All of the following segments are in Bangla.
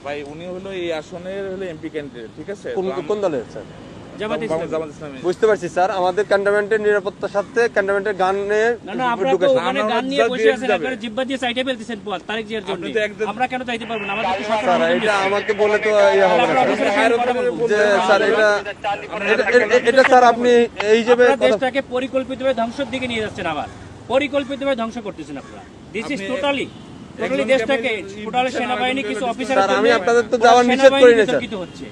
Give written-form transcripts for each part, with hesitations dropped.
ভাই উনি হলো এই আসনের হলো এমপি ক্যান্ডিডেট, ঠিক আছে? কোন দলের স্যার? জামাত ইসলামী। বুঝতে পারছি স্যার, আমাদের ক্যান্টনমেন্টের নিরাপত্তার সাথে ক্যান্টনমেন্টের গানে না আপনারা তো ওখানে গান নিয়ে বসে আছেন, আপনারা জিব্বা দিয়ে সাইডে ফেলতেছেন তারেক জিয়ার জন্য। আমরা কেন চাইতে পারবো না? আমাদের তো স্যার এটা আমাকে বলে তো ইয়া হবে না যে স্যার এটা স্যার আপনি এই যে দেশটাকে পরিকল্পিতভাবে ধ্বংসের দিকে নিয়ে যাচ্ছেন, আবার পরিকল্পিতভাবে ধ্বংস করতেছেন আপনারা। দিস ইজ টোটালি দেশটাকে টোটালি সেনাবাহিনী কিছু অফিসার, আমি আপনাদের তো যাওয়ার নিষেধ করি না স্যার। হচ্ছে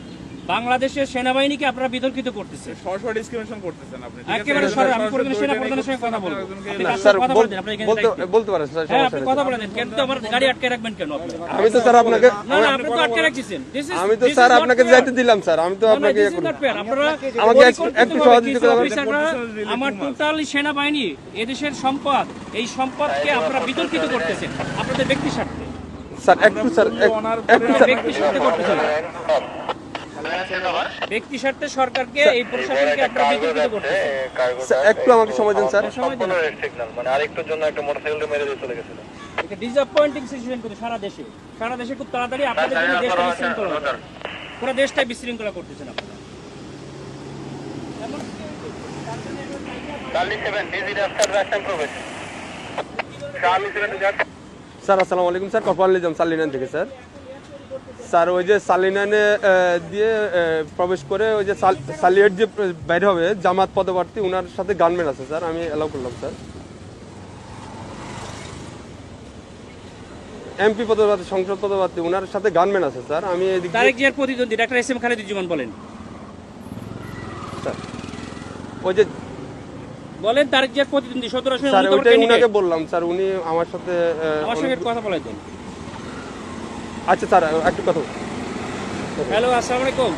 বাংলাদেশের সেনাবাহিনীকে আপনারা বিতর্কিত করতেছেন, সরাসরি ডিসক্রিমিনেশন করতেছেন আপনি। একেবারে সরাসরি। আমি কোন সেনা প্রধানের সঙ্গে কথা বলবো, স্যার বলতে পারেন স্যার, হ্যাঁ আপনি কথা বলেন। কেন তো আমার গাড়ি আটকে রাখবেন কেন আপনি? আমি তো স্যার আপনাকে না আপনি তো আটকে রাখছেন। আমি তো স্যার আপনাকে যাইতে দিলাম স্যার, আমি তো আপনাকে আপনারা আমাকে একটু সহযোগিতা করবেন। আমার টোটালি সেনাবাহিনী এদেশের সম্পদ, এই সম্পদকে আপনারা বিতর্কিত করতেছেন আপনাদের ব্যক্তি স্বার্থে। স্যার একটু স্যার ব্যক্তি স্বার্থে করতেছেন, ব্যক্তি স্বার্থে সরকারকে এই প্রশাসনকে আপনারা বিতর্কিত করতেছেন। একটু আমাকে সময় দেন স্যার। সময় দেন, মানে আরেকটুর জন্য একটা মোটরসাইকেল মেরে দিয়ে চলে গেছিল। এটা ডিসঅ্যাপয়েন্টিং সিচুয়েশন করে সারা দেশে খুব তাড়াতাড়ি আপনাদের জন্য দেশটা বিশৃঙ্খলা হবে। পুরো দেশটাই বিশৃঙ্খলা করতেছেন আপনারা। স্যার আসসালামু আলাইকুম স্যার, কপাল নিজাম সালিনান থেকে স্যার। স্যার ওই যে সালিনানে দিয়ে প্রবেশ করে ওই যে সালিয়েট যে বাইর হবে জামাত পদপ্রার্থী, ওনার সাথে গানম্যান আছে স্যার, আমি অ্যালাউ করলাম স্যার। এমপি পদপ্রার্থী, সংসদ পদপ্রার্থী, ওনার সাথে গানম্যান আছে স্যার। আমি তারেক জিয়ার প্রতিদ্বন্দ্বী ডাক্তার এস এম খালেদুজ্জামান বলেন স্যার, ওই যে বলেন তারেক জিয়ার প্রতিদ্বন্দ্বী 17 আসনে। স্যার ওইটাই উনাকে বললাম স্যার, উনি আমার সাথে আমার সঙ্গে কথা বলে দেন। আচ্ছা স্যার একটু কথা। হ্যালো আসসালামু আলাইকুম,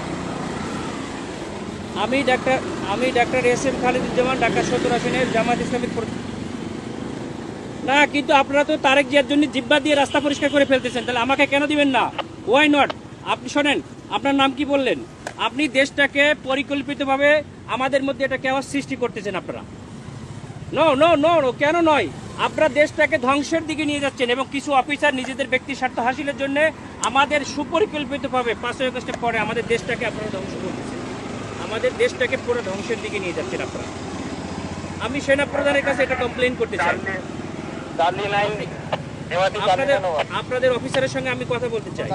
আমি doctor S M Khaleduzzaman, Dhaka 17 আসনের জামাত ইসলামী। না কিন্তু আপনারা তো তারেক জিয়ার জন্য জিব্বা দিয়ে রাস্তা পরিষ্কার করে ফেলতেছেন, তাহলে আমাকে কেন দিবেন না? Why not? আপনি শোনেন, আপনার নাম কি বললেন? আপনি দেশটাকে পরিকল্পিতভাবে আমাদের মধ্যে এটা কেওয়াস সৃষ্টি করতেছেন আপনারা। নো নো নো নো, কেন নয়? আপনারা দেশটাকে ধ্বংসের দিকে নিয়ে যাচ্ছেন এবং কিছু অফিসার নিজেদের ব্যক্তি স্বার্থ হাসিলের জন্য আমাদের সুপরিকল্পিতভাবে 5 আগস্টের পরে আমাদের দেশটাকে আপনারা ধ্বংস করতেছেন, আমাদের দেশটাকে পুরো ধ্বংসের দিকে নিয়ে যাচ্ছেন আপনারা। আমি সেনা প্রধানের কাছে এটা কমপ্লেইন করতে চাই। আপনাদের অফিসারের সঙ্গে আমি কথা বলতে চাই।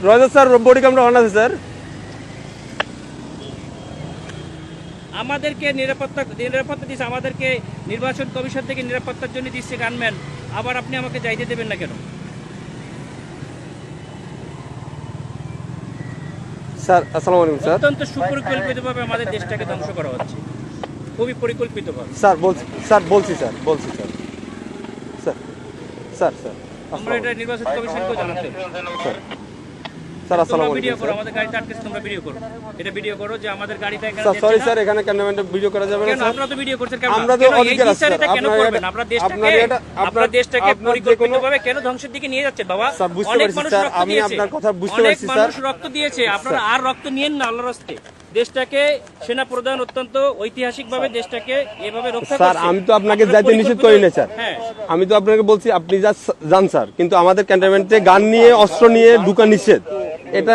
রয়েছে স্যার, বডি ক্যামেরা অন আছে স্যার। আমাদেরকে নিরাপত্তা দিচ্ছে, আমাদেরকে নির্বাচন কমিশন থেকে নিরাপত্তার জন্য দিচ্ছে গানম্যান, আবার আপনি আমাকে যাইতে দেবেন না কেন? স্যার আসসালামু আলাইকুম স্যার। অত্যন্ত সুপরিকল্পিতভাবে আমাদের দেশটাকে ধ্বংস করা হচ্ছে, খুবই পরিকল্পিতভাবে। স্যার বলছি স্যার আমরা এটা নির্বাচন কমিশনকেও জানাতে। স্যার আসসালামু তোমরা আলাইকুম ভিডিও করো, আমাদের গাড়িতে আটকেছে, তোমরা ভিডিও করো, এটা ভিডিও করো যে আমাদের গাড়িটা এখানে স্যার। সরি যাচ্ছে স্যার, না। এখানে ক্যামেরাম্যান ভিডিও করা যাবে না কেন স্যার। আপনারা তো ভিডিও করছেন কেন? আমরা তো কেন এই অধিকার আছে বিচারটা স্যার। কেন করবেন? আপনারা দেশটাকে পরিকল্পিতভাবে কেন ধ্বংসের দিকে নিয়ে যাচ্ছেন বাবা? স্যার বুঝতে অনেক পারছি মানুষ স্যার, রক্ত আমি দিয়েছে, আপনার কথা বুঝতে অনেক পারছি স্যার। মানুষ রক্ত দিয়েছে, আপনারা আর রক্ত নিয়েন না আল্লাহর রাস্তে। দেশটাকে সেনা প্রধান অত্যন্ত ঐতিহাসিকভাবে দেশটাকে এভাবে রক্ষা করছে। স্যার আমি তো আপনাকে যাইতে নিষেধ করি না স্যার। হ্যাঁ আমি তো আপনাকে বলছি আপনি যান স্যার, কিন্তু আমাদের ক্যান্টনমেন্টে গান নিয়ে অস্ত্র নিয়ে ঢুকা নিষেধ। এটা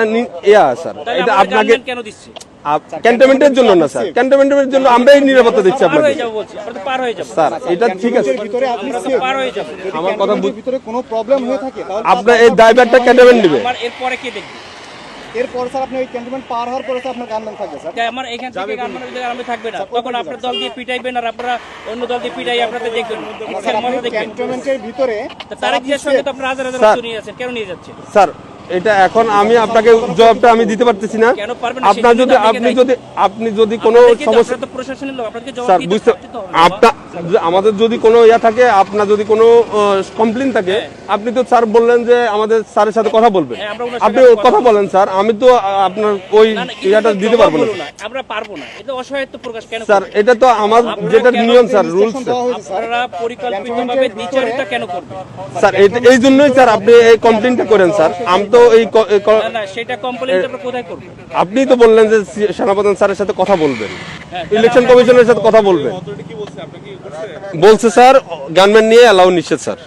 স্যার, তাহলে এটা আমরা আপনাকে গানম্যান কেন দিচ্ছি? ক্যান্টনমেন্টের জন্য না স্যার, ক্যান্টনমেন্টের জন্য আমরাই নিরাপত্তা দিচ্ছি পার আপনাকে হয়ে যাবো বলছি, আমরা তো পার হয়ে যাবো স্যার। এটা ঠিক আছে, আমরা তো পার হয়ে যাবো। আমার কথা ভিতরে কোনো প্রবলেম হয়ে থাকে তাহলে আপনার এই ড্রাইভারটা ক্যান্টনমেন্ট নেবে। আমার এরপরে কে দেখবে? এরপর স্যার আপনি ওই ক্যান্টনমেন্ট পার হওয়ার পরে স্যার আপনার গানম্যান থাকবে স্যার। আমার এখান থেকে গানম্যানের ভিতরে আমি থাকবে না, তখন আপনার দল দিয়ে পিটাইবেন আর আপনারা অন্য দল দিয়ে পিটাই আপনাদের দেখবেন, মজা দেখবেন। ক্যান্টনমেন্টের ভিতরে তারেক জিয়ার সঙ্গে তো আপনারা হাজার হাজার রক্ত নিয়ে যাচ্ছেন, কেন নিয়ে যাচ্ছেন? স্যার এটা এখন আমি আপনাকে জবাবটা আমি দিতে পারতেছি না। কেন পারবেন না? আপনার যদি আপনি যদি কোনো সমস্যা, আপনারা তো প্রশাসনের লোক, আপনাদেরকে জবাব স্যার দিতে বুঝতে হবে। আপনার আমাদের যদি কোনো ইয়া থাকে, আপনার যদি কোনো কমপ্লেইন থাকে, আপনি তো স্যার বললেন যে আমাদের স্যারের সাথে কথা বলবেন, হ্যাঁ, আমরা ওনার আপনি সাথে কথা বলেন স্যার। আমি তো আপনার ওই না, না, ইয়াটা কিন্তু দিতে পারবো না জবাব বলো না, আমরা পারবো না, এটা অসহায়ত্ব প্রকাশ কেন স্যার। করবেন? এটা তো আমার যেটা নিয়ম স্যার, রুলস আপনারা পরিকল্পিতভাবে দ্বিচারিতা কেন করবেন? স্যার। এই জন্যই স্যার আপনি এই কমপ্লেইনটা করেন স্যার। আমি তো না না, সেটা কমপ্লেইন আমরা কোথায় করব? আপনি তো বললেন যে সেনাপ্রধান স্যারের সাথে কথা বলবেন, হ্যাঁ, ইলেকশন কমিশনের সাথে কথা বলবেন। বলছে স্যার গানম্যান নিয়ে অ্যালাউ নিষেধ স্যার।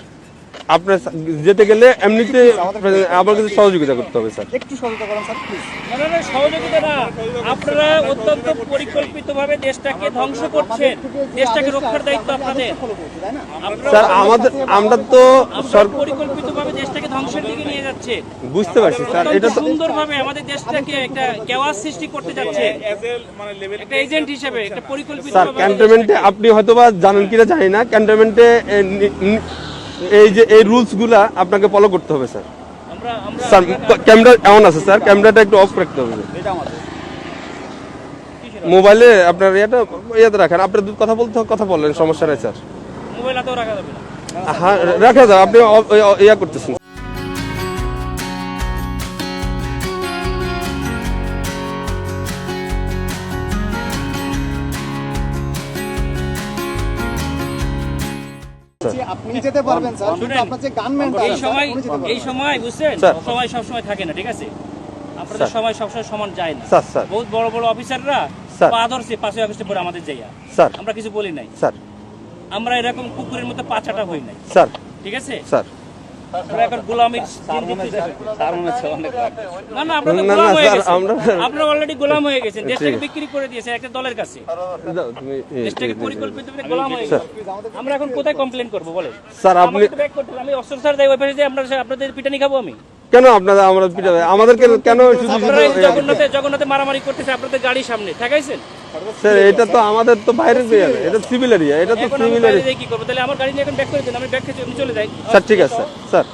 আপনার যেতে গেলে এমনিতে আমার কাছে সহযোগিতা করতে হবে স্যার। একটু সহযোগিতা করেন স্যার প্লিজ। না, না, সহযোগিতা না, আপনারা অত্যন্ত পরিকল্পিতভাবে দেশটাকে ধ্বংস করছেন, দেশটাকে রক্ষার দায়িত্ব আপনাদের। তাই না? স্যার আমরা তো আপনারা পরিকল্পিতভাবে দেশটাকে ধ্বংসের দিকে নিয়ে যাচ্ছে, বুঝতে পারছি স্যার, এটা তো সুন্দরভাবে আমাদের দেশটাকে একটা কেওয়াস সৃষ্টি করতে যাচ্ছে মানে লেভেল একটা এজেন্ট হিসেবে, একটা পরিকল্পিত স্যার ক্যান্টনমেন্টে আপনি হয়তোবা জানেন কিনা জানি না, ক্যান্টনমেন্টে এই যে এই রুলস গুলা আপনাকে ফলো করতে হবে স্যার। আমরা আমরা স্যার ক্যামেরা এমন আছে স্যার, ক্যামেরাটা একটু অফ রাখতে হবে। মোবাইলে আপনার ইয়াতে রাখেন, আপনি কথা বলতে কথা বললেন, সমস্যা নাই স্যার। মোবাইল হাতেও রাখা যাবে না। হ্যাঁ রাখা যাবে, আপনি ইয়া করতেছেন। যে আপনি যেতে পারবেন স্যার, কিন্তু শুনেন, আপনার যে গানম্যানটা এই সময় বুঝছেন, স্যার। সময় সবসময় থাকে না, ঠিক আছে? আপনাদের সময় সবসময় সমান যায় না। স্যার বহুত বড় বড় অফিসাররা স্যার। পা ধরছে 5ই আগস্টে পরে আমাদের যাইয়া, স্যার আমরা কিছু বলি নাই। স্যার আমরা এরকম কুকুরের মতো পাছাটা হই নাই, স্যার ঠিক আছে? স্যার আমরা এখন গোলামির না না, আমরা তো না, গোলাম না, হয়ে স্যার, গেছি। আমরা- আপনারা অলরেডি গোলাম হয়ে গেছেন, দেশটাকে আছে। বিক্রি করে দিয়েছেন একটা দলের কাছে, দাও, তুমি দেশটাকে পরিকল্পিতভাবে গোলাম হয়ে গেছে। আমরা এখন কোথায় কমপ্লেন করবো বলেন? স্যার আপনি আমাকে তো back করতে হবে। আমি অস্ত্র স্যার দেয় ওই পাশে যে আপনাদের পিটানি খাবো আমি? কেন আপনারা আমরা পিটাবে আমাদেরকে কেন শুধু আপনারা এই জগন্নাথে মারামারি করতেছে আপনাদের গাড়ির সামনে ঠেকাইছেন। স্যার এটা তো আমাদের তো বাইরের এরিয়া, এটা সিভিল এরিয়া, এটা তো এখন আমি সিভিল বাইরে এরিয়া। যেয়ে কি করবো? তাহলে আমার গাড়ি নিয়ে এখন ব্যাক করে দেন, আমি ব্যাক খেয়ে চলে যাই। স্যার ঠিক আছে স্যার।